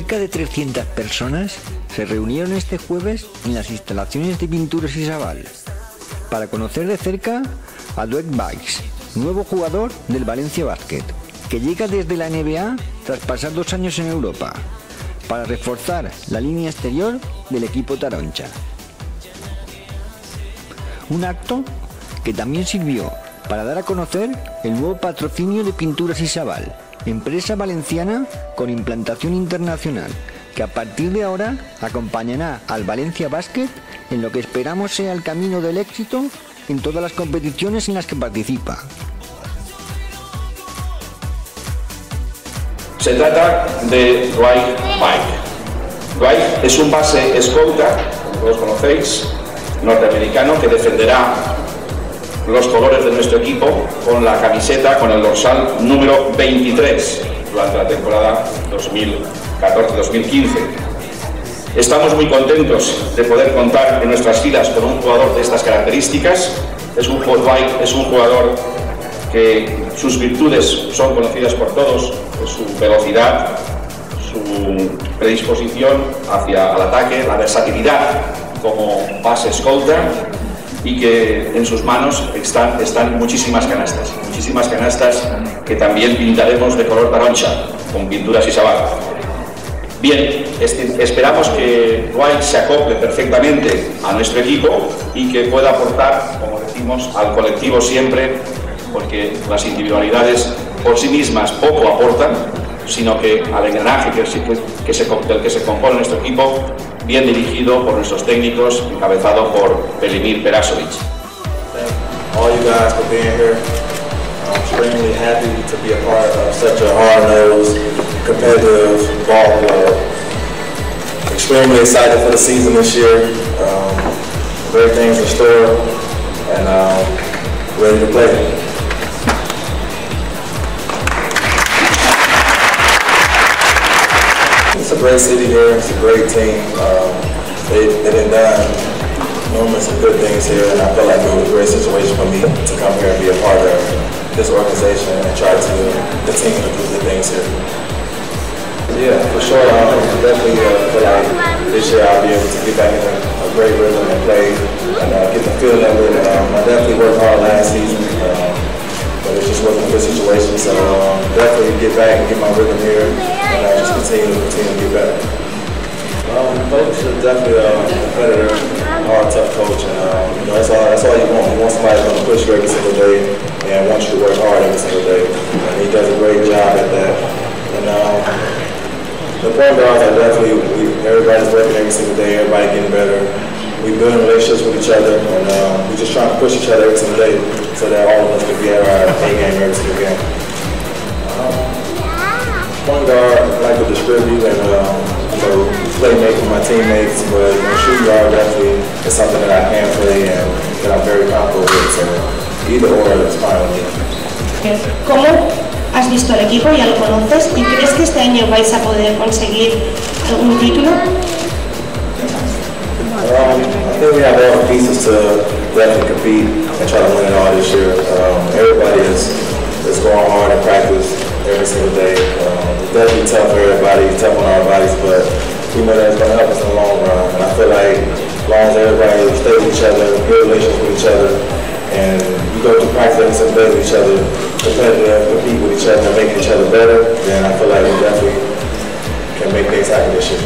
Cerca de 300 personas se reunieron este jueves en las instalaciones de Pinturas Isabal para conocer de cerca a Dwight Buysse, nuevo jugador del Valencia Basket, que llega desde la NBA tras pasar 2 años en Europa, para reforzar la línea exterior del equipo taroncha. Un acto que también sirvió para dar a conocer el nuevo patrocinio de Pinturas Isabal, empresa valenciana con implantación internacional, que a partir de ahora acompañará al Valencia Basket en lo que esperamos sea el camino del éxito en todas las competiciones en las que participa. Se trata de Dwight Buysse. Dwight es un base escolta, como todos conocéis, norteamericano, que defenderá los colores de nuestro equipo con la camiseta, con el dorsal número 23 durante la temporada 2014-2015. Estamos muy contentos de poder contar en nuestras filas con un jugador de estas características. Dwight es un jugador que sus virtudes son conocidas por todos, su velocidad, su predisposición hacia el ataque, la versatilidad como base escolta, y que en sus manos están muchísimas canastas que también pintaremos de color taroncha con Pinturas Isabal. Bien, esperamos que Dwight se acople perfectamente a nuestro equipo y que pueda aportar, como decimos, al colectivo siempre, porque las individualidades por sí mismas poco aportan, sino que al engranaje del que se compone nuestro equipo, bien dirigido por nuestros técnicos, encabezado por Velimir Perasovic. All you guys for being here. I'm extremely happy to be a part of such a hard-nosed, competitive ball club. Extremely excited for the season this year. Great things in store, and ready to play. It's a great city here, it's a great team. They've done numerous good things here, and I feel like it was a great situation for me to come here and be a part of this organization and try to continue to do good things here. Yeah, for sure. I definitely feel like this year I'll be able to get back in a great rhythm and play and get the feel of it. I definitely worked hard last season, but it just wasn't a good situation, so definitely get back and get my rhythm here. Just continue to get better. Coach is definitely a competitor, hard, tough coach, and that's all you want. You want somebody who's going to push you every single day and wants you to work hard every single day. And he does a great job at that. And the point guards are definitely, everybody's working every single day, everybody getting better. We build relationships with each other, and we're just trying to push each other every single day so that all of us can be at our A game every single game. Point guard, I like to distribute and play make with my teammates, but shooting guard definitely is something that I can play and that I'm very comfortable with, so either or is fine with me. ¿Cómo has visto el equipo? ¿Ya lo conoces? ¿Y crees que este año vais a poder conseguir algún título? I think we have all the pieces to definitely compete and try to win it all this year. Everybody is going hard in practice every single day. It's definitely tough for everybody, tough on our bodies, but we know that it's going to help us in the long run. And I feel like as long as everybody stays with each other, build relations with each other, and we go through practice every single day with each other, competitive, compete with each other, making each other better, then I feel like we definitely can make things happen this year.